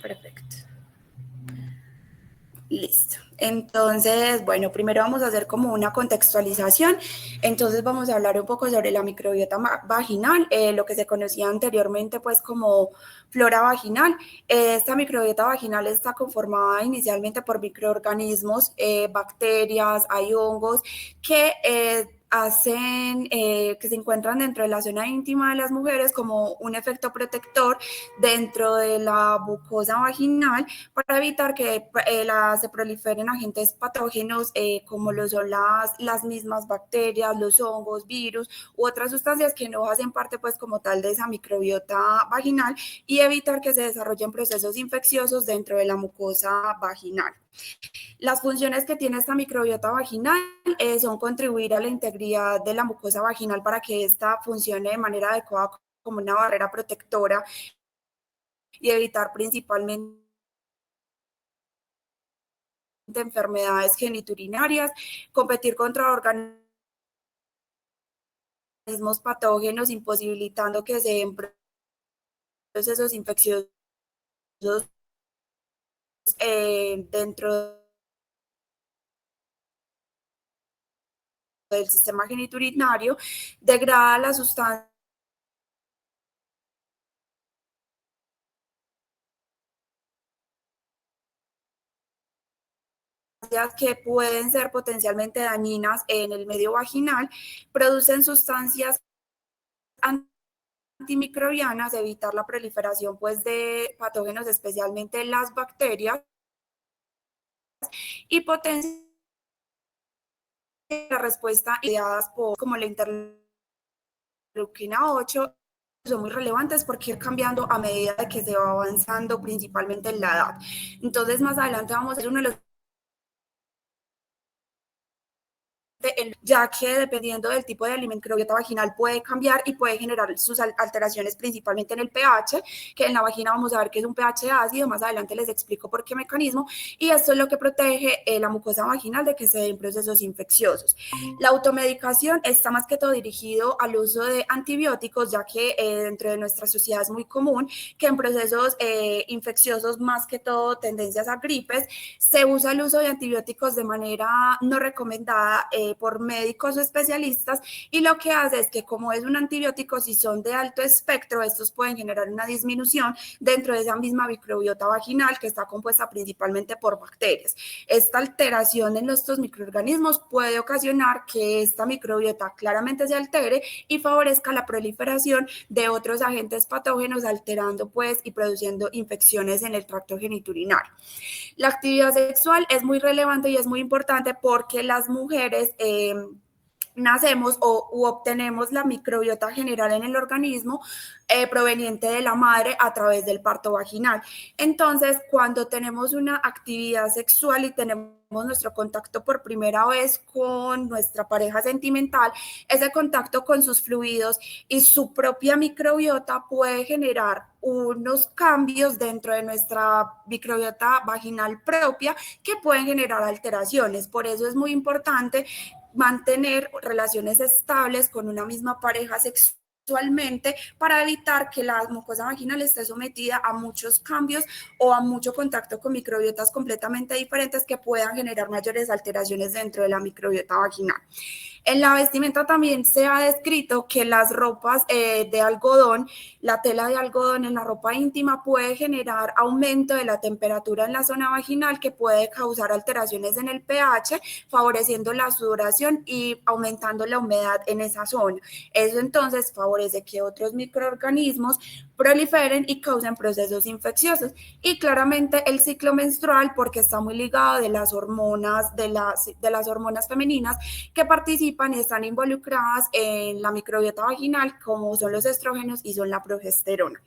Perfecto. Listo. Entonces, bueno, primero vamos a hacer como una contextualización. Entonces vamos a hablar un poco sobre la microbiota vaginal, lo que se conocía anteriormente pues como flora vaginal. Esta microbiota vaginal está conformada inicialmente por microorganismos, bacterias, hay hongos que hacen que se encuentran dentro de la zona íntima de las mujeres como un efecto protector dentro de la mucosa vaginal para evitar que se proliferen agentes patógenos como lo son las mismas bacterias, los hongos, virus u otras sustancias que no hacen parte pues como tal de esa microbiota vaginal y evitar que se desarrollen procesos infecciosos dentro de la mucosa vaginal. Las funciones que tiene esta microbiota vaginal son contribuir a la integridad de la mucosa vaginal para que ésta funcione de manera adecuada como una barrera protectora y evitar principalmente de enfermedades geniturinarias, competir contra organismos patógenos, imposibilitando que se den procesos infecciosos dentro del sistema geniturinario, degrada las sustancias que pueden ser potencialmente dañinas en el medio vaginal, producen sustancias antimicrobianas, evitar la proliferación pues, de patógenos, especialmente las bacterias, y potencia la respuesta ideadas por como la interleuquina 8 son muy relevantes porque ir cambiando a medida de que se va avanzando principalmente en la edad. Entonces más adelante vamos a ver uno de los ya que dependiendo del tipo de microbiota vaginal puede cambiar y puede generar sus alteraciones principalmente en el pH, que en la vagina vamos a ver que es un pH ácido, más adelante les explico por qué mecanismo, y esto es lo que protege la mucosa vaginal de que se den procesos infecciosos. La automedicación está más que todo dirigido al uso de antibióticos, ya que dentro de nuestra sociedad es muy común que en procesos infecciosos, más que todo tendencias a gripes, se usa el uso de antibióticos de manera no recomendada por médicos o especialistas, y lo que hace es que como es un antibiótico, si son de alto espectro, estos pueden generar una disminución dentro de esa misma microbiota vaginal que está compuesta principalmente por bacterias. Esta alteración en estos microorganismos puede ocasionar que esta microbiota claramente se altere y favorezca la proliferación de otros agentes patógenos, alterando pues y produciendo infecciones en el tracto geniturinario. La actividad sexual es muy relevante y es muy importante porque las mujeres nacemos u obtenemos la microbiota general en el organismo proveniente de la madre a través del parto vaginal. Entonces, cuando tenemos una actividad sexual y tenemos nuestro contacto por primera vez con nuestra pareja sentimental, ese contacto con sus fluidos y su propia microbiota puede generar unos cambios dentro de nuestra microbiota vaginal propia que pueden generar alteraciones. Por eso es muy importante mantener relaciones estables con una misma pareja sexualmente para evitar que la mucosa vaginal esté sometida a muchos cambios o a mucho contacto con microbiotas completamente diferentes que puedan generar mayores alteraciones dentro de la microbiota vaginal. En la vestimenta también se ha descrito que las ropas de algodón, la tela de algodón en la ropa íntima puede generar aumento de la temperatura en la zona vaginal que puede causar alteraciones en el pH, favoreciendo la sudoración y aumentando la humedad en esa zona. Eso entonces favorece que otros microorganismos proliferen y causen procesos infecciosos. Y claramente el ciclo menstrual, porque está muy ligado de las hormonas, de las hormonas femeninas que participan y están involucradas en la microbiota vaginal, como son los estrógenos y son la progesterona.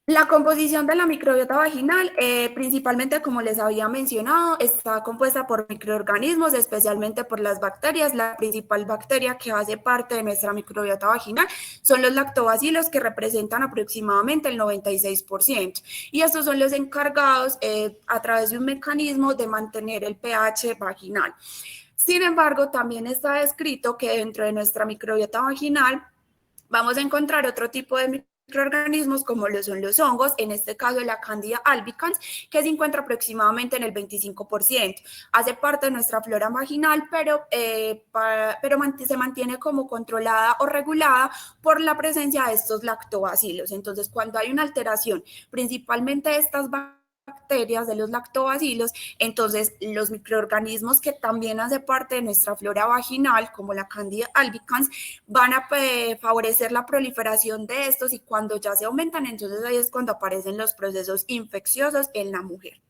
La composición de la microbiota vaginal, principalmente como les había mencionado, está compuesta por microorganismos, especialmente por las bacterias. La principal bacteria que hace parte de nuestra microbiota vaginal son los lactobacilos, que representan aproximadamente el 96%. Y estos son los encargados a través de un mecanismo de mantener el pH vaginal. Sin embargo, también está descrito que dentro de nuestra microbiota vaginal vamos a encontrar otro tipo de microorganismos como lo son los hongos, en este caso la Candida albicans, que se encuentra aproximadamente en el 25%. Hace parte de nuestra flora vaginal, pero se mantiene como controlada o regulada por la presencia de estos lactobacilos. Entonces, cuando hay una alteración, principalmente de estas bacterias, de los lactobacilos, entonces los microorganismos que también hacen parte de nuestra flora vaginal, como la Candida albicans, van a favorecer la proliferación de estos, y cuando ya se aumentan, entonces ahí es cuando aparecen los procesos infecciosos en la mujer.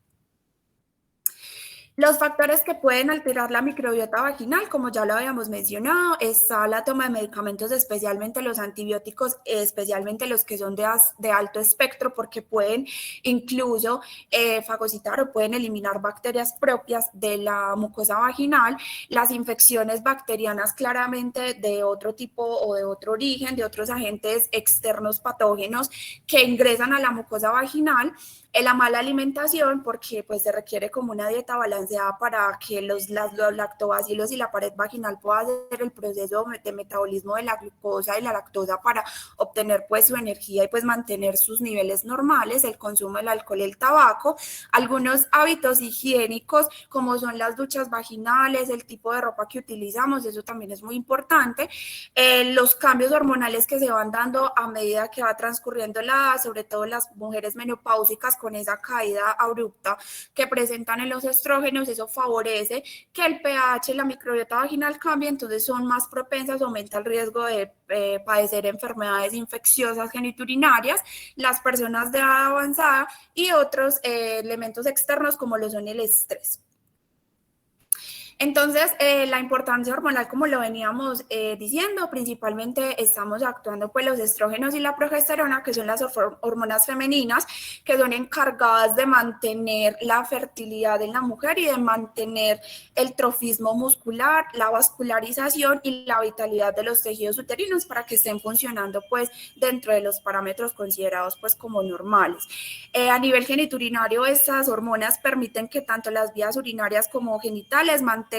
Los factores que pueden alterar la microbiota vaginal, como ya lo habíamos mencionado, está la toma de medicamentos, especialmente los antibióticos, especialmente los que son de alto espectro, porque pueden incluso fagocitar o pueden eliminar bacterias propias de la mucosa vaginal. Las infecciones bacterianas, claramente de otro tipo o de otro origen, de otros agentes externos patógenos que ingresan a la mucosa vaginal. La mala alimentación, porque pues se requiere como una dieta balanceada para que los lactobacilos y la pared vaginal puedan hacer el proceso de metabolismo de la glucosa y la lactosa para obtener pues su energía y pues mantener sus niveles normales. El consumo del alcohol y el tabaco, algunos hábitos higiénicos como son las duchas vaginales, el tipo de ropa que utilizamos, eso también es muy importante. Los cambios hormonales que se van dando a medida que va transcurriendo la edad, sobre todo las mujeres menopáusicas, con esa caída abrupta que presentan en los estrógenos, eso favorece que el pH, la microbiota vaginal cambie, entonces son más propensas, aumenta el riesgo de padecer enfermedades infecciosas geniturinarias, las personas de edad avanzada y otros elementos externos como lo son el estrés. Entonces, la importancia hormonal, como lo veníamos diciendo, principalmente estamos actuando pues los estrógenos y la progesterona, que son las hormonas femeninas, que son encargadas de mantener la fertilidad en la mujer y de mantener el trofismo muscular, la vascularización y la vitalidad de los tejidos uterinos para que estén funcionando pues dentro de los parámetros considerados pues como normales. A nivel geniturinario, estas hormonas permiten que tanto las vías urinarias como genitales mantengan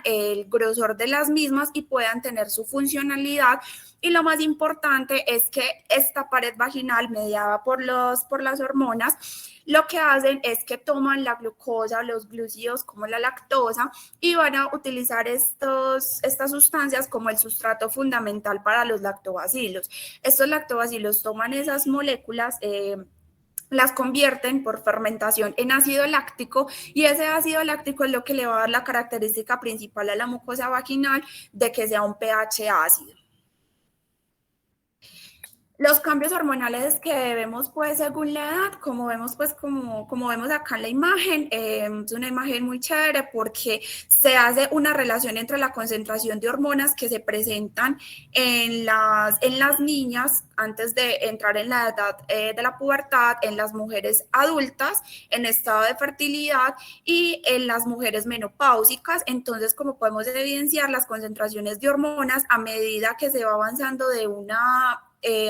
el grosor de las mismas y puedan tener su funcionalidad. Y lo más importante es que esta pared vaginal mediada por las hormonas, lo que hacen es que toman la glucosa, los glúcidos como la lactosa, y van a utilizar estas sustancias como el sustrato fundamental para los lactobacilos. Estos lactobacilos toman esas moléculas, las convierten por fermentación en ácido láctico, y ese ácido láctico es lo que le va a dar la característica principal a la mucosa vaginal de que sea un pH ácido. Los cambios hormonales que vemos pues según la edad, como vemos pues como vemos acá en la imagen, es una imagen muy chévere porque se hace una relación entre la concentración de hormonas que se presentan en las niñas antes de entrar en la edad de la pubertad, en las mujeres adultas en estado de fertilidad y en las mujeres menopáusicas. Entonces, como podemos evidenciar, las concentraciones de hormonas a medida que se va avanzando de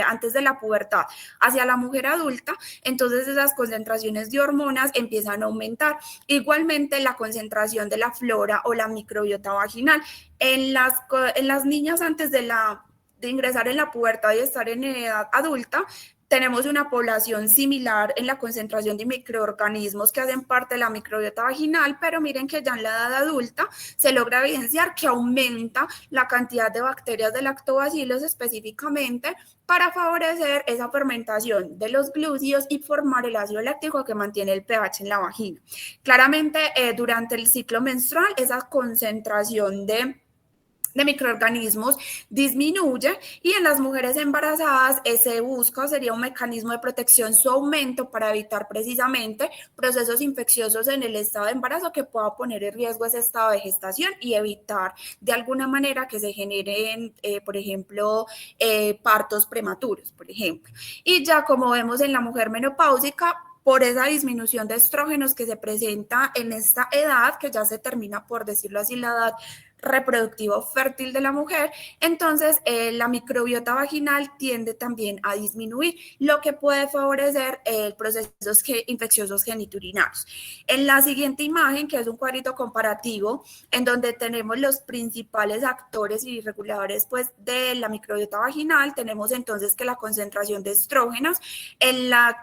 antes de la pubertad hacia la mujer adulta, entonces esas concentraciones de hormonas empiezan a aumentar. Igualmente, la concentración de la flora o la microbiota vaginal en las niñas antes de ingresar en la pubertad y estar en edad adulta, tenemos una población similar en la concentración de microorganismos que hacen parte de la microbiota vaginal, pero miren que ya en la edad adulta se logra evidenciar que aumenta la cantidad de bacterias de lactobacilos específicamente para favorecer esa fermentación de los glúcidos y formar el ácido láctico que mantiene el pH en la vagina. Claramente, durante el ciclo menstrual, esa concentración de microorganismos disminuye, y en las mujeres embarazadas se busca, sería un mecanismo de protección, su aumento para evitar precisamente procesos infecciosos en el estado de embarazo que pueda poner en riesgo ese estado de gestación y evitar de alguna manera que se generen, por ejemplo, partos prematuros, por ejemplo. Y ya como vemos en la mujer menopáusica, por esa disminución de estrógenos que se presenta en esta edad, que ya se termina, por decirlo así, la edad reproductivo fértil de la mujer, entonces la microbiota vaginal tiende también a disminuir, lo que puede favorecer procesos infecciosos geniturinarios. En la siguiente imagen, que es un cuadrito comparativo, en donde tenemos los principales actores y reguladores pues, de la microbiota vaginal, tenemos entonces que la concentración de estrógenos en la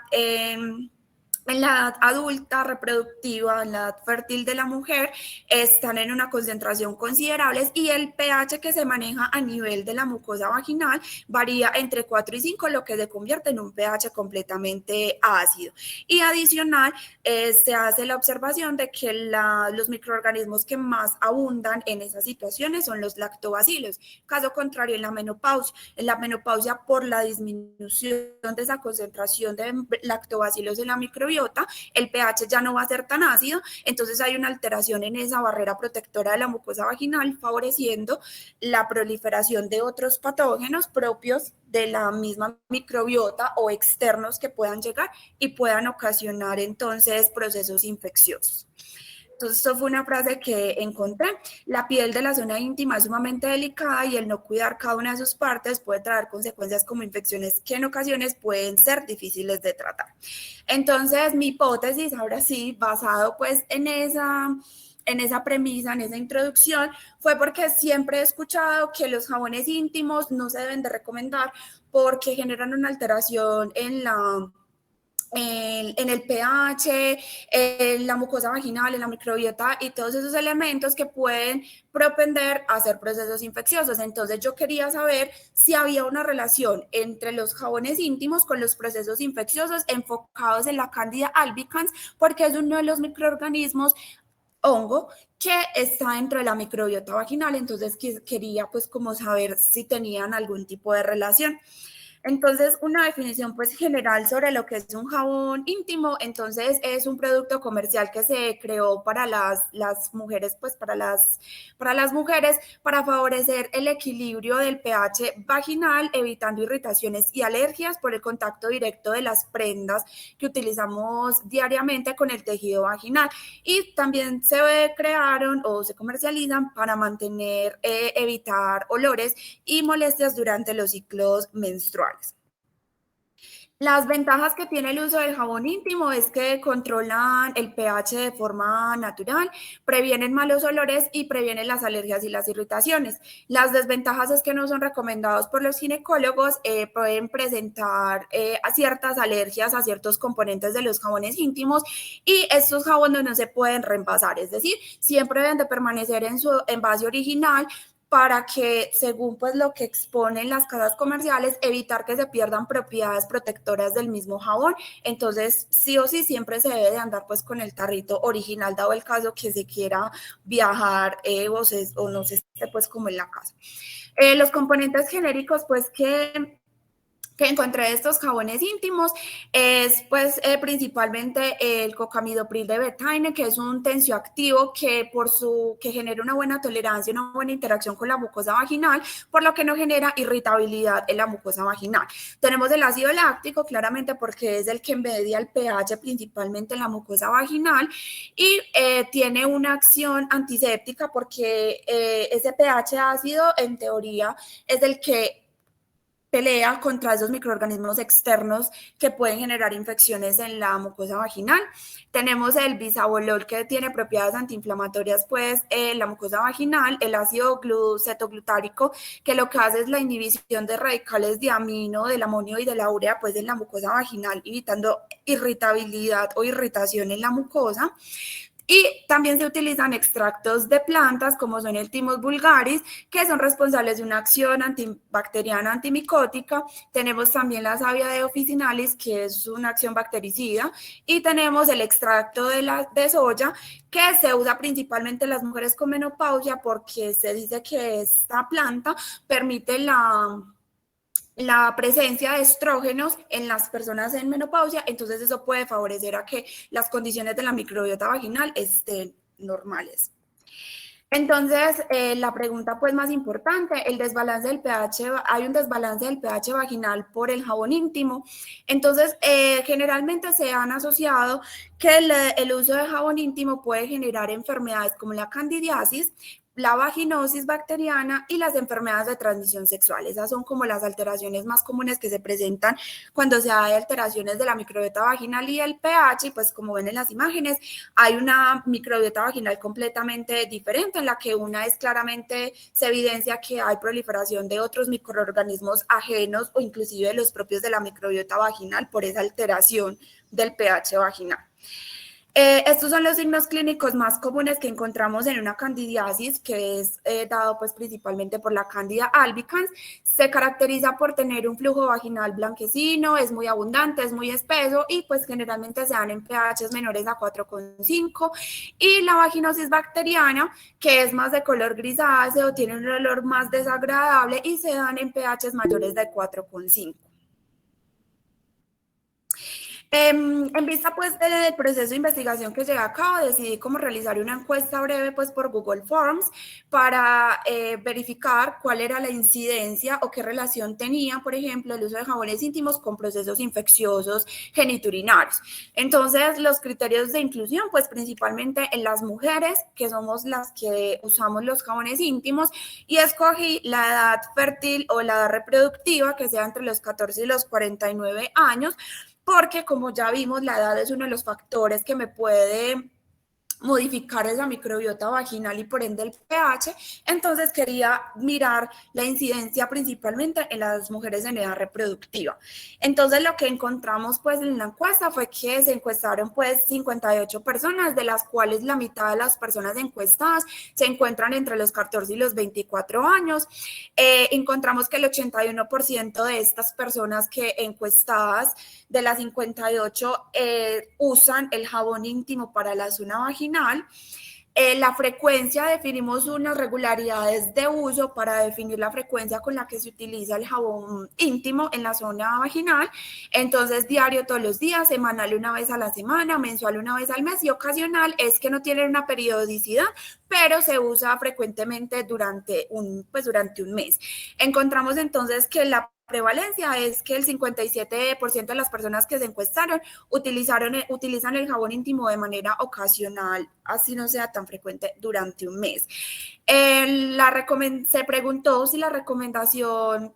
edad adulta reproductiva, en la edad fértil de la mujer, están en una concentración considerable y el pH que se maneja a nivel de la mucosa vaginal varía entre 4 y 5, lo que se convierte en un pH completamente ácido. Y adicional, se hace la observación de que los microorganismos que más abundan en esas situaciones son los lactobacilos. Caso contrario, en la menopausia por la disminución de esa concentración de lactobacilos en la microbiota, el pH ya no va a ser tan ácido, entonces hay una alteración en esa barrera protectora de la mucosa vaginal, favoreciendo la proliferación de otros patógenos propios de la misma microbiota o externos que puedan llegar y puedan ocasionar entonces procesos infecciosos. Entonces, esto fue una frase que encontré. La piel de la zona íntima es sumamente delicada y el no cuidar cada una de sus partes puede traer consecuencias como infecciones que en ocasiones pueden ser difíciles de tratar. Entonces, mi hipótesis, ahora sí, basado pues en esa premisa, en esa introducción, fue porque siempre he escuchado que los jabones íntimos no se deben de recomendar porque generan una alteración en el pH, en la mucosa vaginal, en la microbiota y todos esos elementos que pueden propender a hacer procesos infecciosos. Entonces yo quería saber si había una relación entre los jabones íntimos con los procesos infecciosos enfocados en la Candida albicans, porque es uno de los microorganismos hongo que está dentro de la microbiota vaginal. Entonces quería pues como saber si tenían algún tipo de relación. Entonces, una definición pues general sobre lo que es un jabón íntimo, entonces es un producto comercial que se creó para las mujeres, pues para las mujeres, para favorecer el equilibrio del pH vaginal, evitando irritaciones y alergias por el contacto directo de las prendas que utilizamos diariamente con el tejido vaginal. Y también se crearon o se comercializan para evitar olores y molestias durante los ciclos menstruales. Las ventajas que tiene el uso del jabón íntimo es que controlan el pH de forma natural, previenen malos olores y previenen las alergias y las irritaciones. Las desventajas es que no son recomendados por los ginecólogos, pueden presentar ciertas alergias a ciertos componentes de los jabones íntimos y estos jabones no se pueden reemplazar, es decir, siempre deben de permanecer en su envase original, para que, según pues lo que exponen las casas comerciales, evitar que se pierdan propiedades protectoras del mismo jabón. Entonces, sí o sí, siempre se debe de andar pues con el tarrito original, dado el caso que se quiera viajar o no se esté pues como en la casa. Los componentes genéricos pues que encontré de estos jabones íntimos es pues principalmente el cocamidopril de betaine, que es un tensioactivo que genera una buena tolerancia, una buena interacción con la mucosa vaginal, por lo que no genera irritabilidad en la mucosa vaginal. Tenemos el ácido láctico, claramente porque es el que media el pH principalmente en la mucosa vaginal y tiene una acción antiséptica porque ese pH ácido en teoría es el que pelea contra esos microorganismos externos que pueden generar infecciones en la mucosa vaginal. Tenemos el bisabolol, que tiene propiedades antiinflamatorias pues en la mucosa vaginal, el ácido cetoglutárico, que lo que hace es la inhibición de radicales de amino, del amonio y de la urea pues en la mucosa vaginal, evitando irritabilidad o irritación en la mucosa. Y también se utilizan extractos de plantas como son el Thymus vulgaris, que son responsables de una acción antibacteriana antimicótica. Tenemos también la savia de officinalis, que es una acción bactericida. Y tenemos el extracto de soya, que se usa principalmente en las mujeres con menopausia porque se dice que esta planta permite la presencia de estrógenos en las personas en menopausia, entonces eso puede favorecer a que las condiciones de la microbiota vaginal estén normales. Entonces, la pregunta pues más importante, el desbalance del pH, hay un desbalance del pH vaginal por el jabón íntimo. Entonces, generalmente se han asociado que el uso de jabón íntimo puede generar enfermedades como la candidiasis, la vaginosis bacteriana y las enfermedades de transmisión sexual. Esas son como las alteraciones más comunes que se presentan cuando se hay alteraciones de la microbiota vaginal y el pH, y pues como ven en las imágenes, hay una microbiota vaginal completamente diferente, en la que una es claramente, se evidencia que hay proliferación de otros microorganismos ajenos o inclusive de los propios de la microbiota vaginal por esa alteración del pH vaginal. Estos son los signos clínicos más comunes que encontramos en una candidiasis, que es dado pues principalmente por la Candida albicans. Se caracteriza por tener un flujo vaginal blanquecino, es muy abundante, es muy espeso y pues generalmente se dan en pHs menores a 4,5. Y la vaginosis bacteriana, que es más de color grisáceo, tiene un olor más desagradable y se dan en pHs mayores de 4,5. En vista pues del proceso de investigación que llevé a cabo, decidí como realizar una encuesta breve pues por Google Forms para verificar cuál era la incidencia o qué relación tenía, por ejemplo, el uso de jabones íntimos con procesos infecciosos geniturinarios. Entonces, los criterios de inclusión, pues principalmente en las mujeres, que somos las que usamos los jabones íntimos, y escogí la edad fértil o la edad reproductiva, que sea entre los 14 y los 49 años, porque como ya vimos, la edad es uno de los factores que me puede modificar esa microbiota vaginal y por ende el pH. Entonces quería mirar la incidencia principalmente en las mujeres en edad reproductiva. Entonces lo que encontramos pues en la encuesta fue que se encuestaron pues 58 personas, de las cuales la mitad de las personas encuestadas se encuentran entre los 14 y los 24 años. Encontramos que el 81% de estas personas que encuestadas, de las 58, usan el jabón íntimo para la zona vaginal. La frecuencia, definimos unas regularidades de uso para definir la frecuencia con la que se utiliza el jabón íntimo en la zona vaginal. Entonces, diario todos los días, semanal una vez a la semana, mensual una vez al mes, y ocasional es que no tiene una periodicidad, pero se usa frecuentemente durante un mes. Encontramos entonces que la prevalencia es que el 57% de las personas que se encuestaron utilizan el jabón íntimo de manera ocasional, así no sea tan frecuente, durante un mes. Se preguntó si la recomendación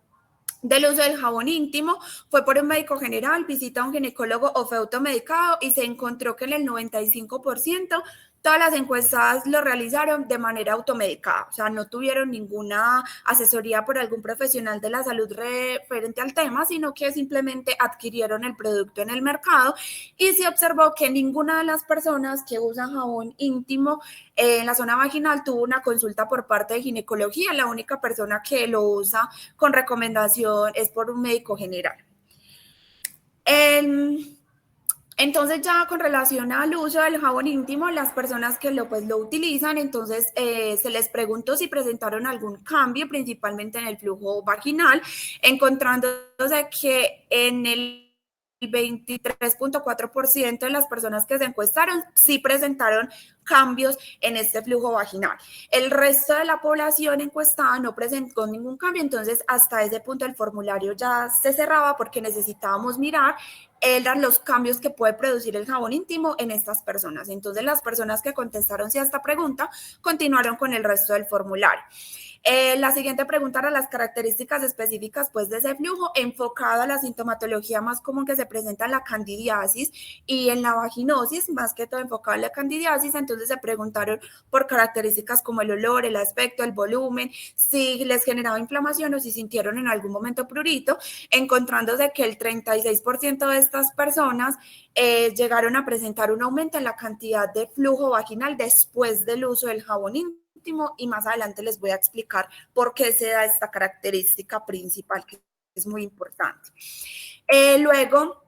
del uso del jabón íntimo fue por un médico general, visita a un ginecólogo o fue automedicado, y se encontró que en el 95% todas las encuestadas lo realizaron de manera automedicada, o sea, no tuvieron ninguna asesoría por algún profesional de la salud referente al tema, sino que simplemente adquirieron el producto en el mercado, y se observó que ninguna de las personas que usan jabón íntimo en la zona vaginal tuvo una consulta por parte de ginecología. La única persona que lo usa con recomendación es por un médico general. Entonces, ya con relación al uso del jabón íntimo, las personas que lo utilizan, entonces se les preguntó si presentaron algún cambio, principalmente en el flujo vaginal, encontrándose que en el 23,4% de las personas que se encuestaron sí presentaron cambios en este flujo vaginal. El resto de la población encuestada no presentó ningún cambio, entonces hasta ese punto el formulario ya se cerraba, porque necesitábamos mirar eran los cambios que puede producir el jabón íntimo en estas personas. Entonces, las personas que contestaron sí a esta pregunta continuaron con el resto del formulario. La siguiente pregunta era las características específicas pues de ese flujo, enfocado a la sintomatología más común que se presenta en la candidiasis y en la vaginosis, más que todo enfocado en la candidiasis. Entonces se preguntaron por características como el olor, el aspecto, el volumen, si les generaba inflamación o si sintieron en algún momento prurito, encontrándose que el 36% de estas personas llegaron a presentar un aumento en la cantidad de flujo vaginal después del uso del jabón íntimo, y más adelante les voy a explicar por qué se da esta característica principal, que es muy importante. Luego,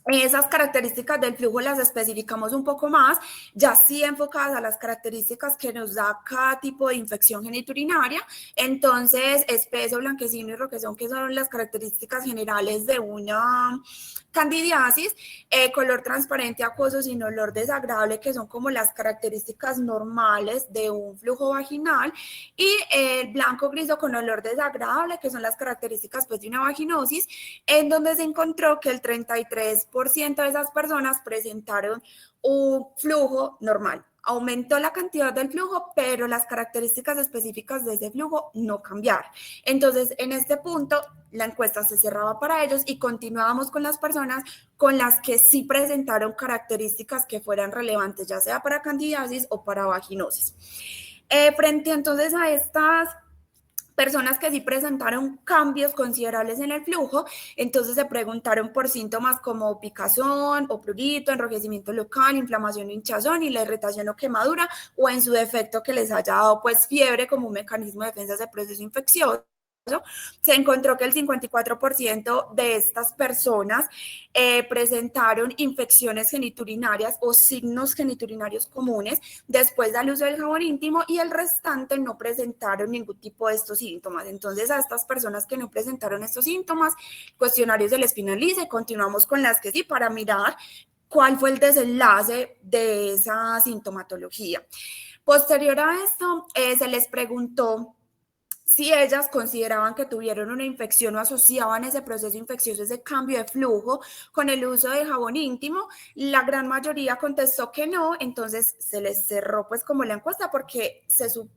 esas características del flujo las especificamos un poco más, ya sí enfocadas a las características que nos da cada tipo de infección geniturinaria. Entonces, espeso, blanquecino y roquezón, que son las características generales de una candidiasis, color transparente, acuoso, sin olor desagradable, que son como las características normales de un flujo vaginal, y el blanco griso con olor desagradable, que son las características pues de una vaginosis, en donde se encontró que el 33% de esas personas presentaron un flujo normal, aumentó la cantidad del flujo, pero las características específicas de ese flujo no cambiaron. Entonces, en este punto, la encuesta se cerraba para ellos y continuábamos con las personas con las que sí presentaron características que fueran relevantes, ya sea para candidiasis o para vaginosis. Frente entonces a estas personas que sí presentaron cambios considerables en el flujo, entonces se preguntaron por síntomas como picazón o prurito, enrojecimiento local, inflamación o hinchazón y la irritación o quemadura, o en su defecto que les haya dado pues fiebre como un mecanismo de defensa de proceso infeccioso. Se encontró que el 54% de estas personas presentaron infecciones geniturinarias o signos geniturinarios comunes después del uso del jabón íntimo y el restante no presentaron ningún tipo de estos síntomas. Entonces, a estas personas que no presentaron estos síntomas, cuestionarios del Spinal Lise, continuamos con las que sí para mirar cuál fue el desenlace de esa sintomatología. Posterior a esto, se les preguntó si ellas consideraban que tuvieron una infección o asociaban ese proceso infeccioso, ese cambio de flujo con el uso de jabón íntimo, la gran mayoría contestó que no, entonces se les cerró pues como la encuesta porque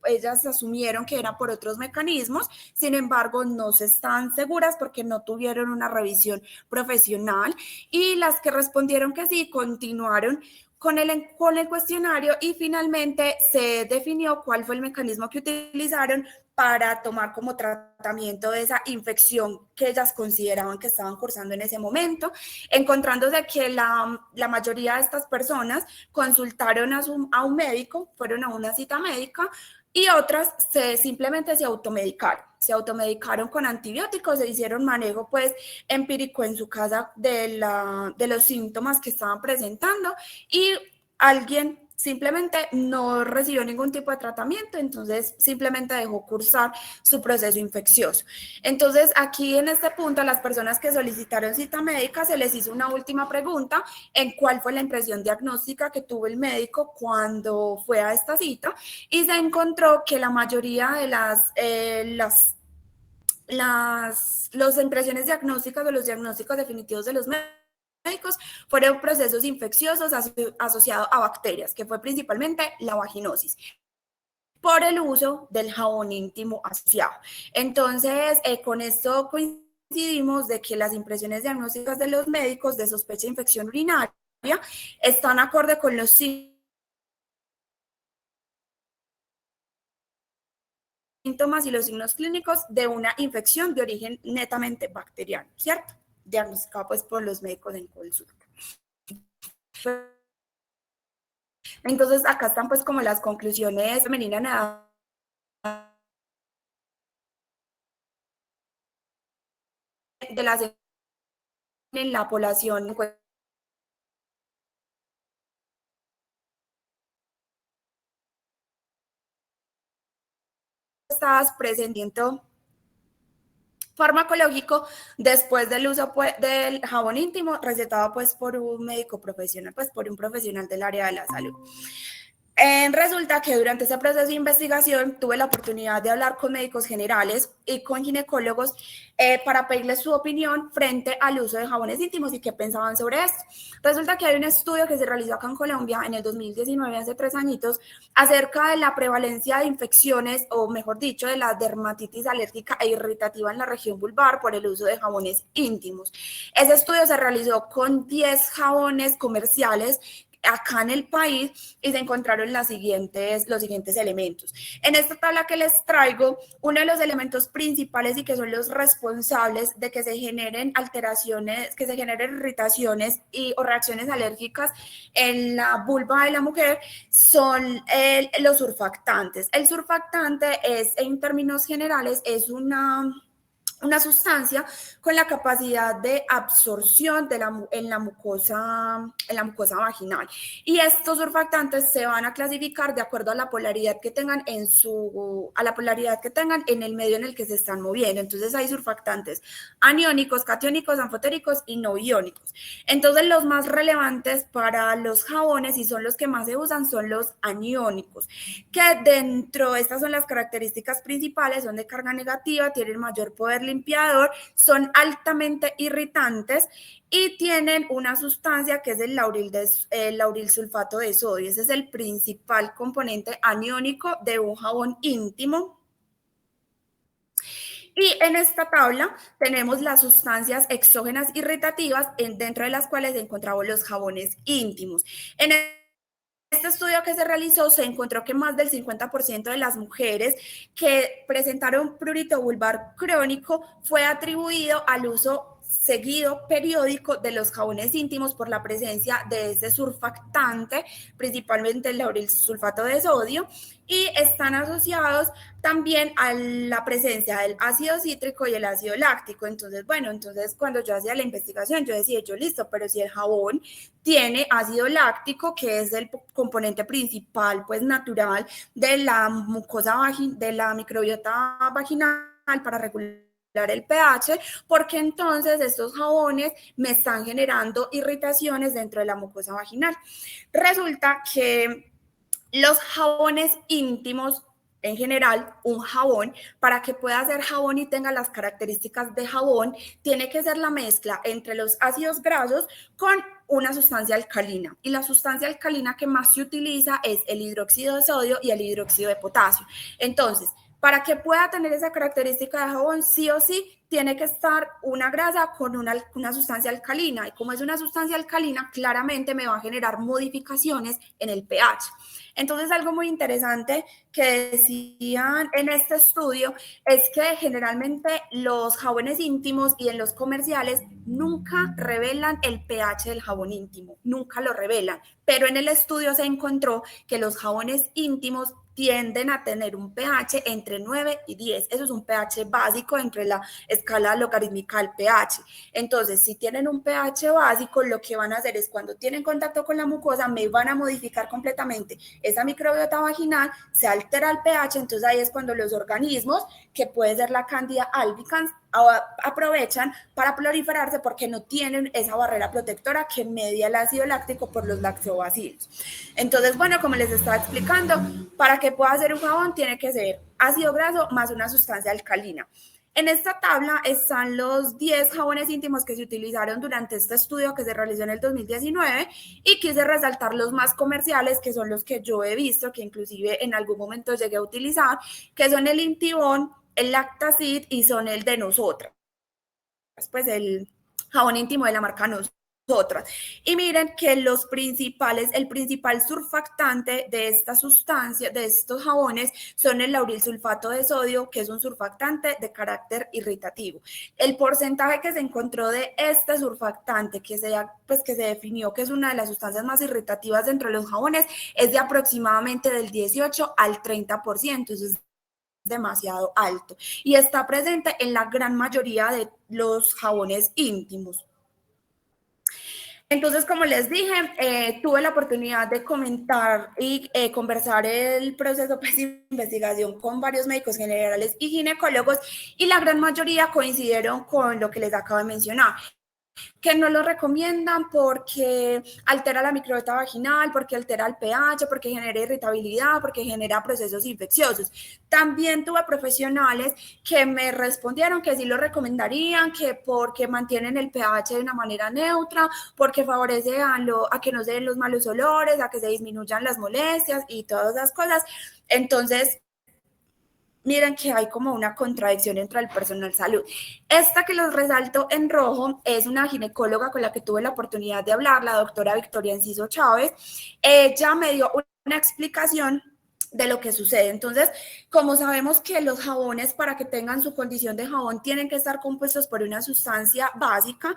ellas asumieron que era por otros mecanismos, sin embargo no se están seguras porque no tuvieron una revisión profesional y las que respondieron que sí continuaron con el cuestionario y finalmente se definió cuál fue el mecanismo que utilizaron para tomar como tratamiento de esa infección que ellas consideraban que estaban cursando en ese momento, encontrándose que la mayoría de estas personas consultaron a un médico, fueron a una cita médica y otras simplemente se automedicaron con antibióticos, se hicieron manejo pues empírico en su casa de los síntomas que estaban presentando y alguien simplemente no recibió ningún tipo de tratamiento, entonces simplemente dejó cursar su proceso infeccioso. Entonces, aquí en este punto, a las personas que solicitaron cita médica se les hizo una última pregunta en cuál fue la impresión diagnóstica que tuvo el médico cuando fue a esta cita y se encontró que la mayoría de las impresiones diagnósticas o los diagnósticos definitivos de los médicos fueron procesos infecciosos asociados a bacterias, que fue principalmente la vaginosis, por el uso del jabón íntimo asociado. Entonces, con esto coincidimos de que las impresiones diagnósticas de los médicos de sospecha de infección urinaria están acorde con los síntomas y los signos clínicos de una infección de origen netamente bacteriano, ¿cierto? Diagnosticado pues por los médicos en consulta. Entonces, acá están pues como las conclusiones femeninas de las en la población encuestadas presentando farmacológico después del uso pues, del jabón íntimo recetado pues por un médico profesional, pues por un profesional del área de la salud. Resulta que durante ese proceso de investigación tuve la oportunidad de hablar con médicos generales y con ginecólogos para pedirles su opinión frente al uso de jabones íntimos y qué pensaban sobre esto. Resulta que hay un estudio que se realizó acá en Colombia en el 2019, hace 3 añitos, acerca de la prevalencia de infecciones, o mejor dicho, de la dermatitis alérgica e irritativa en la región vulvar por el uso de jabones íntimos. Ese estudio se realizó con 10 jabones comerciales acá en el país y se encontraron los siguientes elementos. En esta tabla que les traigo, uno de los elementos principales y que son los responsables de que se generen alteraciones, que se generen irritaciones o reacciones alérgicas en la vulva de la mujer son los surfactantes. El surfactante es, en términos generales, es una sustancia con la capacidad de absorción en la mucosa vaginal. Y estos surfactantes se van a clasificar de acuerdo a la polaridad que tengan en el medio en el que se están moviendo. Entonces hay surfactantes aniónicos, catiónicos, anfotéricos y no iónicos. Entonces los más relevantes para los jabones y son los que más se usan son los aniónicos, que estas son las características principales, son de carga negativa, tienen mayor poder limpiador, son altamente irritantes y tienen una sustancia que es el lauril sulfato de sodio. Ese es el principal componente aniónico de un jabón íntimo. Y en esta tabla tenemos las sustancias exógenas irritativas dentro de las cuales encontramos los jabones íntimos. En este estudio que se realizó se encontró que más del 50% de las mujeres que presentaron prurito vulvar crónico fue atribuido al uso seguido periódico de los jabones íntimos por la presencia de este surfactante, principalmente el lauril sulfato de sodio, y están asociados también a la presencia del ácido cítrico y el ácido láctico. Entonces, bueno, cuando yo hacía la investigación, yo decía, yo listo, pero si el jabón tiene ácido láctico, que es el componente principal, pues natural de la mucosa de la microbiota vaginal para regular el pH, porque entonces estos jabones me están generando irritaciones dentro de la mucosa vaginal. Resulta que los jabones íntimos, en general, un jabón, para que pueda ser jabón y tenga las características de jabón, tiene que ser la mezcla entre los ácidos grasos con una sustancia alcalina. Y la sustancia alcalina que más se utiliza es el hidróxido de sodio y el hidróxido de potasio. Entonces, para que pueda tener esa característica de jabón, sí o sí, tiene que estar una grasa con una sustancia alcalina. Y como es una sustancia alcalina, claramente me va a generar modificaciones en el pH. Entonces, algo muy interesante que decían en este estudio es que generalmente los jabones íntimos y en los comerciales nunca revelan el pH del jabón íntimo, nunca lo revelan. Pero en el estudio se encontró que los jabones íntimos tienden a tener un pH entre 9 y 10. Eso es un pH básico entre la escala logarítmica del pH. Entonces, si tienen un pH básico, lo que van a hacer es cuando tienen contacto con la mucosa, me van a modificar completamente esa microbiota vaginal, se altera el pH, entonces ahí es cuando los organismos, que puede ser la Candida albicans, aprovechan para proliferarse porque no tienen esa barrera protectora que media el ácido láctico por los lactobacilos. Entonces, bueno, como les estaba explicando, para que pueda ser un jabón tiene que ser ácido graso más una sustancia alcalina. En esta tabla están los 10 jabones íntimos que se utilizaron durante este estudio que se realizó en el 2019 y quise resaltar los más comerciales, que son los que yo he visto, que inclusive en algún momento llegué a utilizar, que son el Intibón, el Lactacid y son el de Nosotras. Pues el jabón íntimo de la marca Nosotras. Y miren que el principal surfactante de esta sustancia, de estos jabones, son el lauril sulfato de sodio, que es un surfactante de carácter irritativo. El porcentaje que se encontró de este surfactante, que se definió que es una de las sustancias más irritativas dentro de los jabones, es de aproximadamente del 18 al 30%. Eso es demasiado alto y está presente en la gran mayoría de los jabones íntimos. Entonces, como les dije, tuve la oportunidad de comentar y conversar el proceso de investigación con varios médicos generales y ginecólogos y la gran mayoría coincidieron con lo que les acabo de mencionar, que no lo recomiendan porque altera la microbiota vaginal, porque altera el pH, porque genera irritabilidad, porque genera procesos infecciosos. También tuve profesionales que me respondieron que sí lo recomendarían, que porque mantienen el pH de una manera neutra, porque favorece a que no se den los malos olores, a que se disminuyan las molestias y todas esas cosas. Entonces, miren que hay como una contradicción entre el personal salud. Esta que los resalto en rojo es una ginecóloga con la que tuve la oportunidad de hablar, la doctora Victoria Enciso Chávez. Ella me dio una explicación de lo que sucede. Entonces, como sabemos que los jabones, para que tengan su condición de jabón, tienen que estar compuestos por una sustancia básica,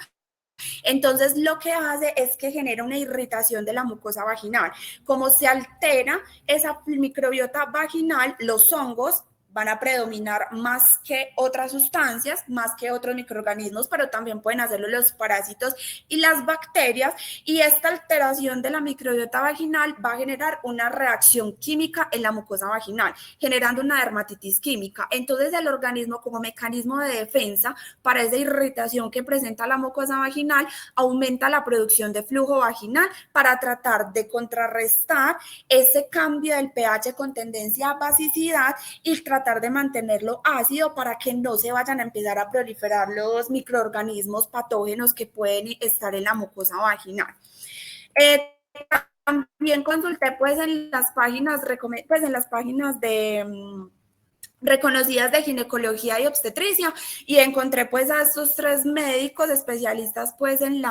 entonces lo que hace es que genera una irritación de la mucosa vaginal. Como se altera esa microbiota vaginal, los hongos van a predominar más que otras sustancias, más que otros microorganismos, pero también pueden hacerlo los parásitos y las bacterias, y esta alteración de la microbiota vaginal va a generar una reacción química en la mucosa vaginal, generando una dermatitis química. Entonces el organismo, como mecanismo de defensa para esa irritación que presenta la mucosa vaginal, aumenta la producción de flujo vaginal para tratar de contrarrestar ese cambio del pH con tendencia a basicidad y tratar tratar de mantenerlo ácido para que no se vayan a empezar a proliferar los microorganismos patógenos que pueden estar en la mucosa vaginal. Eh, También consulté pues en las páginas, pues en las páginas de reconocidas de ginecología y obstetricia y encontré pues a estos tres médicos especialistas pues en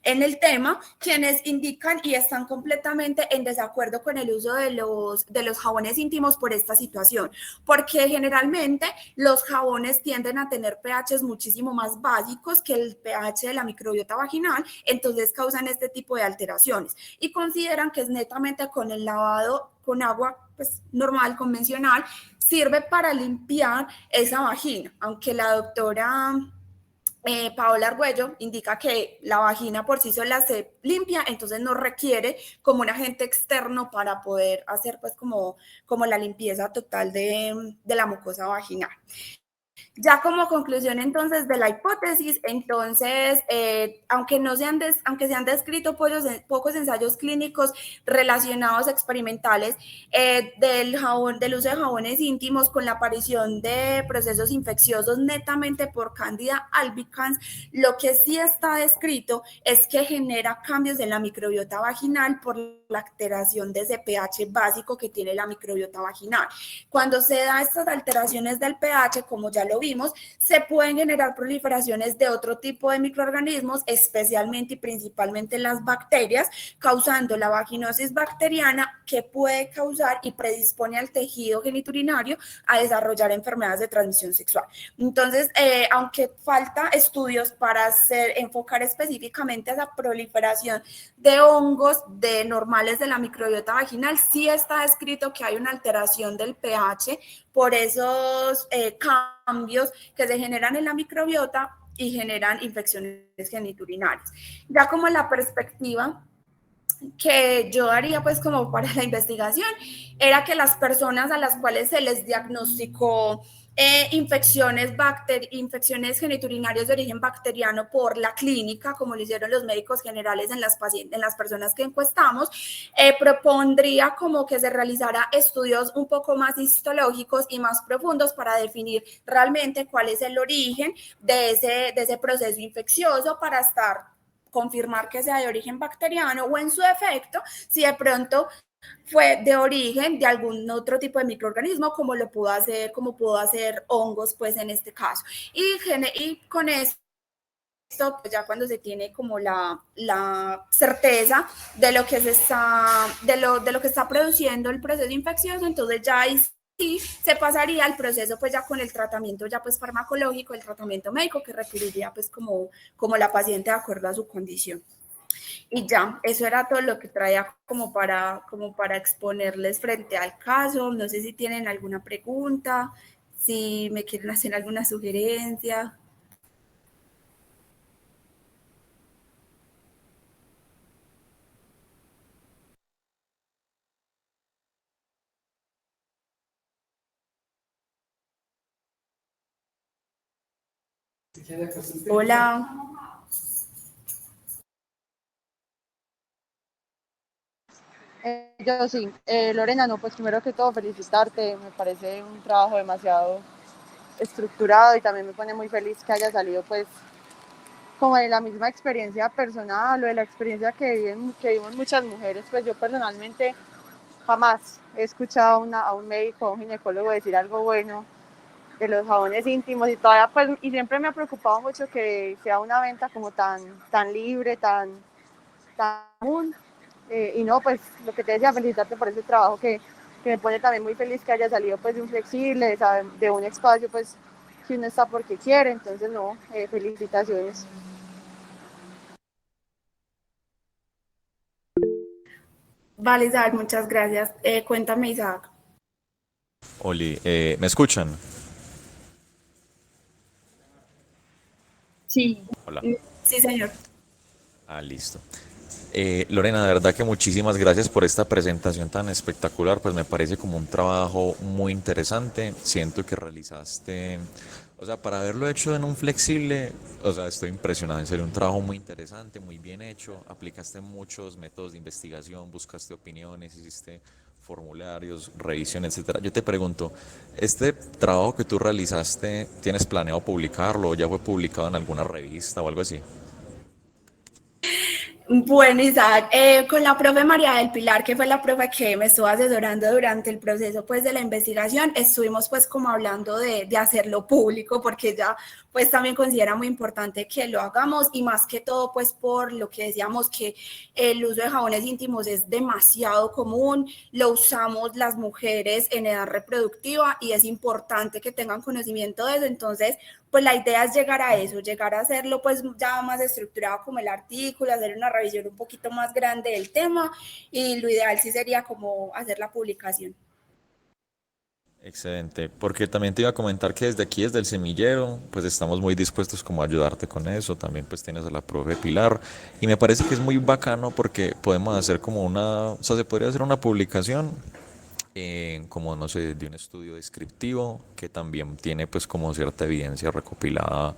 el tema, quienes indican y están completamente en desacuerdo con el uso de los jabones íntimos por esta situación, porque generalmente los jabones tienden a tener pHs muchísimo más básicos que el pH de la microbiota vaginal, entonces causan este tipo de alteraciones y consideran que es netamente con el lavado con agua pues, normal, convencional, sirve para limpiar esa vagina, aunque la doctora Paola Argüello indica que la vagina por sí sola se limpia, entonces no requiere como un agente externo para poder hacer pues como la limpieza total de la mucosa vaginal. Ya como conclusión entonces de la hipótesis, entonces, aunque se han descrito pocos ensayos clínicos relacionados experimentales del uso de jabones íntimos con la aparición de procesos infecciosos netamente por Candida albicans, lo que sí está descrito es que genera cambios en la microbiota vaginal por la alteración de ese pH básico que tiene la microbiota vaginal. Cuando se da estas alteraciones del pH, como ya lo vimos, se pueden generar proliferaciones de otro tipo de microorganismos, especialmente y principalmente las bacterias, causando la vaginosis bacteriana que puede causar y predispone al tejido geniturinario a desarrollar enfermedades de transmisión sexual. Entonces, aunque falta estudios para enfocar específicamente a esa proliferación de hongos de normales de la microbiota vaginal, sí está descrito que hay una alteración del pH por esos cambios que se generan en la microbiota y generan infecciones geniturinarias. Ya como la perspectiva que yo haría pues como para la investigación era que las personas a las cuales se les diagnosticó infecciones geniturinarias de origen bacteriano por la clínica, como lo hicieron los médicos generales en las personas que encuestamos, propondría como que se realizara estudios un poco más histológicos y más profundos para definir realmente cuál es el origen de ese proceso infeccioso para confirmar que sea de origen bacteriano o en su efecto, si de pronto fue de origen de algún otro tipo de microorganismo, como pudo hacer hongos, pues en este caso. Y con esto, pues ya cuando se tiene como la certeza de lo que de lo que está produciendo el proceso infeccioso, entonces ya ahí sí se pasaría al proceso pues ya con el tratamiento ya pues farmacológico, el tratamiento médico que requeriría pues como la paciente de acuerdo a su condición. Y ya, eso era todo lo que traía como para exponerles frente al caso. No sé si tienen alguna pregunta, si me quieren hacer alguna sugerencia. Hola. Yo sí, Lorena, no, pues primero que todo felicitarte, me parece un trabajo demasiado estructurado y también me pone muy feliz que haya salido pues como de la misma experiencia personal o de la experiencia que viven muchas mujeres. Pues yo personalmente jamás he escuchado a un médico, a un ginecólogo decir algo bueno de los jabones íntimos y todavía pues, y siempre me ha preocupado mucho que sea una venta como tan libre, tan común. Y no, pues lo que te decía, felicitarte por ese trabajo que me pone también muy feliz que haya salido pues de un flexible, de un espacio pues que uno está porque quiere, entonces no, felicitaciones. Vale, Isaac, muchas gracias. Cuéntame, Isaac. Oli, ¿me escuchan? Sí, Hola. sí, señor. Ah, listo. Lorena, de verdad que muchísimas gracias por esta presentación tan espectacular, pues me parece como un trabajo muy interesante. Siento que realizaste, o sea, para haberlo hecho en un flexible, o sea, estoy impresionado, en serio, un trabajo muy interesante, muy bien hecho, aplicaste muchos métodos de investigación, buscaste opiniones, hiciste formularios, revisión, etcétera. Yo te pregunto, ¿este trabajo que tú realizaste, tienes planeado publicarlo o ya fue publicado en alguna revista o algo así? Bueno, Isaac, con la profe María del Pilar, que fue la profe que me estuvo asesorando durante el proceso pues de la investigación, estuvimos pues como hablando de hacerlo público, porque ella pues también considera muy importante que lo hagamos, y más que todo pues por lo que decíamos, que el uso de jabones íntimos es demasiado común, lo usamos las mujeres en edad reproductiva y es importante que tengan conocimiento de eso. Entonces pues la idea es llegar a eso, llegar a hacerlo pues ya más estructurado como el artículo, hacer una revisión un poquito más grande del tema, y lo ideal sí sería como hacer la publicación. Excelente, porque también te iba a comentar que desde aquí, desde el semillero, pues estamos muy dispuestos como a ayudarte con eso. También pues tienes a la profe Pilar y me parece que es muy bacano porque podemos hacer como una, o sea, se podría hacer una publicación como no sé, de un estudio descriptivo que también tiene pues como cierta evidencia recopilada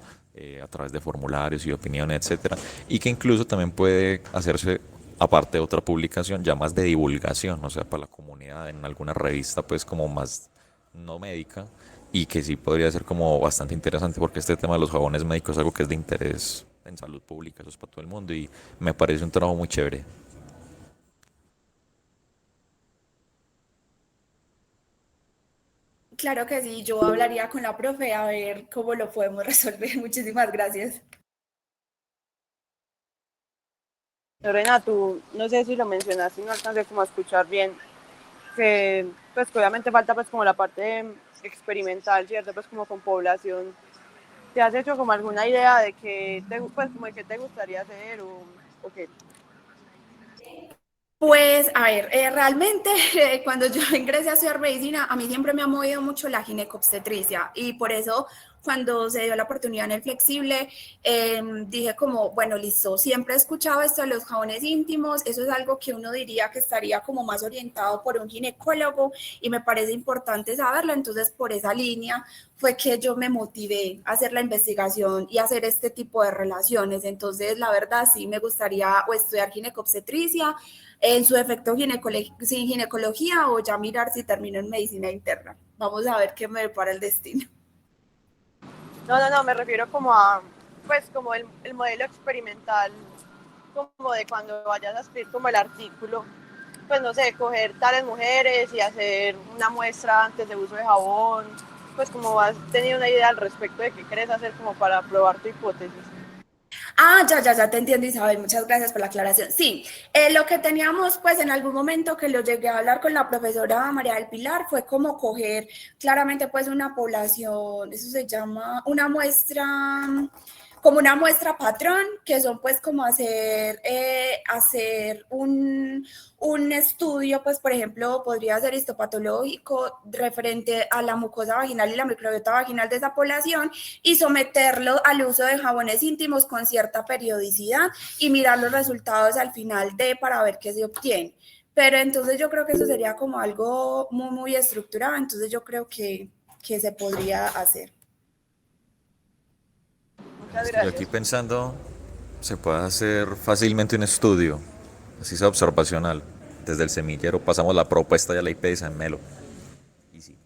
a través de formularios y opiniones, etcétera, y que incluso también puede hacerse aparte de otra publicación ya más de divulgación, o sea, para la comunidad en alguna revista pues como más no médica, y que sí podría ser como bastante interesante porque este tema de los jabones médicos es algo que es de interés en salud pública, eso es para todo el mundo y me parece un trabajo muy chévere. Claro que sí, yo hablaría con la profe a ver cómo lo podemos resolver. Muchísimas gracias. Lorena, tú, no sé si lo mencionaste y no alcancé como a escuchar bien, que pues que obviamente falta pues como la parte experimental, ¿cierto? Pues como con población. ¿Te has hecho como alguna idea de que te, pues, como de qué te gustaría hacer o qué? Pues, a ver, realmente cuando yo ingresé a estudiar medicina, a mí siempre me ha movido mucho la ginecobstetricia, y por eso cuando se dio la oportunidad en el flexible, dije como, bueno, listo, siempre he escuchado esto de los jabones íntimos, eso es algo que uno diría que estaría como más orientado por un ginecólogo, y me parece importante saberlo. Entonces por esa línea fue que yo me motivé a hacer la investigación y hacer este tipo de relaciones. Entonces, la verdad, sí me gustaría o estudiar ginecobstetricia, en su efecto sin ginecología, o ya mirar si termino en medicina interna. Vamos a ver qué me depara el destino. No, me refiero como a, pues como el modelo experimental, como de cuando vayas a escribir como el artículo, pues no sé, coger tales mujeres y hacer una muestra antes de uso de jabón, pues como has tenido una idea al respecto de qué quieres hacer como para probar tu hipótesis. Ah, ya te entiendo, Isabel, muchas gracias por la aclaración. Sí, lo que teníamos pues en algún momento que lo llegué a hablar con la profesora María del Pilar fue como coger claramente pues una población, eso se llama una muestra, como una muestra patrón, que son pues como hacer un estudio, pues por ejemplo podría ser histopatológico referente a la mucosa vaginal y la microbiota vaginal de esa población, y someterlo al uso de jabones íntimos con cierta periodicidad y mirar los resultados al final para ver qué se obtiene. Pero entonces yo creo que eso sería como algo muy estructurado, entonces yo creo que se podría hacer. Muchas Listo, yo aquí gracias. pensando, se puede hacer fácilmente un estudio, así sea observacional. Desde el semillero pasamos la propuesta y a la IP de San Melo. Easy.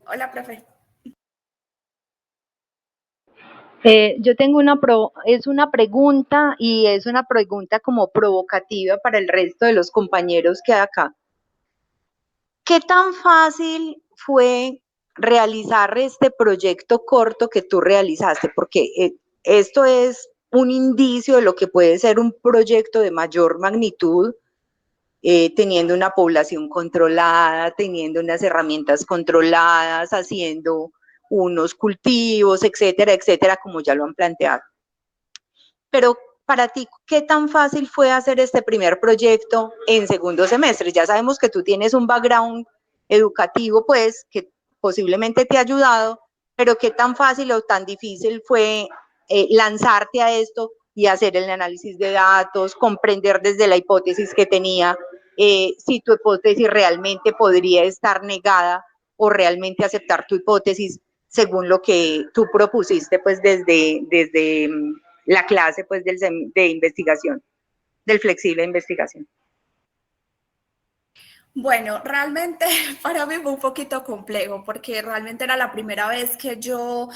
Hola, profe. Yo tengo es una pregunta y es una pregunta como provocativa para el resto de los compañeros que hay acá. ¿Qué tan fácil fue realizar este proyecto corto que tú realizaste? Porque esto es un indicio de lo que puede ser un proyecto de mayor magnitud, teniendo una población controlada, teniendo unas herramientas controladas, haciendo unos cultivos, etcétera, etcétera, como ya lo han planteado. Pero para ti, ¿qué tan fácil fue hacer este primer proyecto en segundo semestre? Ya sabemos que tú tienes un background educativo, pues, que posiblemente te ha ayudado, pero ¿qué tan fácil o tan difícil fue lanzarte a esto y hacer el análisis de datos, comprender desde la hipótesis que tenía si tu hipótesis realmente podría estar negada o realmente aceptar tu hipótesis según lo que tú propusiste pues desde la clase pues de investigación, del flexible de investigación. Bueno, realmente para mí fue un poquito complejo porque realmente era la primera vez que yo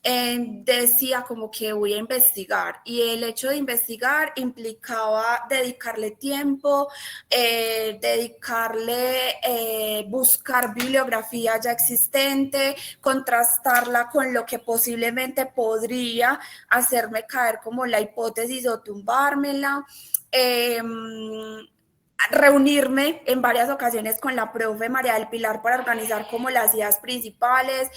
decía como que voy a investigar y el hecho de investigar implicaba dedicarle tiempo, buscar bibliografía ya existente, contrastarla con lo que posiblemente podría hacerme caer como la hipótesis o tumbármela. Eh, Reunirme en varias ocasiones con la profe María del Pilar para organizar como las ideas principales,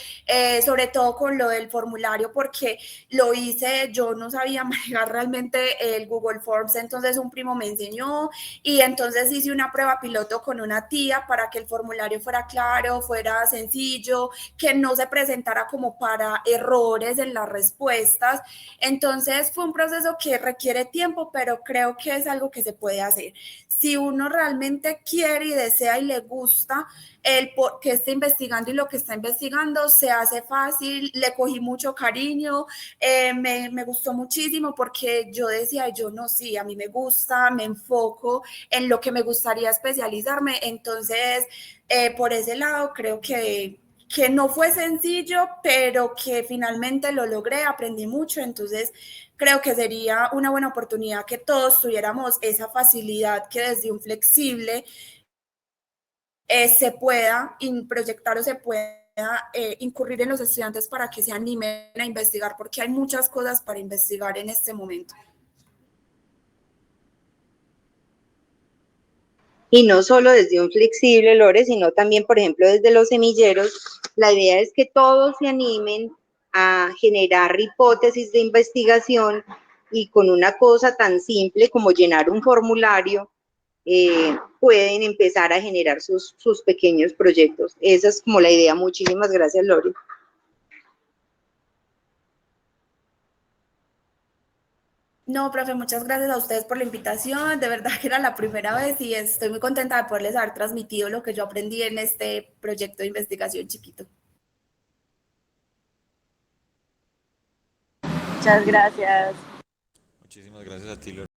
sobre todo con lo del formulario, porque lo hice, yo no sabía manejar realmente el Google Forms, entonces un primo me enseñó y entonces hice una prueba piloto con una tía para que el formulario fuera claro, fuera sencillo, que no se presentara como para errores en las respuestas. Entonces fue un proceso que requiere tiempo, pero creo que es algo que se puede hacer. Si uno realmente quiere y desea y le gusta el por qué está investigando y lo que está investigando, se hace fácil, le cogí mucho cariño, me gustó muchísimo porque yo decía, yo no, sí, a mí me gusta, me enfoco en lo que me gustaría especializarme, entonces por ese lado creo que no fue sencillo, pero que finalmente lo logré, aprendí mucho, entonces creo que sería una buena oportunidad que todos tuviéramos esa facilidad que desde un flexible se pueda proyectar o se pueda incurrir en los estudiantes para que se animen a investigar, porque hay muchas cosas para investigar en este momento. Y no solo desde un flexible, Lore, sino también, por ejemplo, desde los semilleros. La idea es que todos se animen a generar hipótesis de investigación y con una cosa tan simple como llenar un formulario, pueden empezar a generar sus pequeños proyectos. Esa es como la idea. Muchísimas gracias, Lore. No, profe, muchas gracias a ustedes por la invitación. De verdad que era la primera vez y estoy muy contenta de poderles haber transmitido lo que yo aprendí en este proyecto de investigación chiquito. Muchas gracias. Muchísimas gracias a ti, Lore.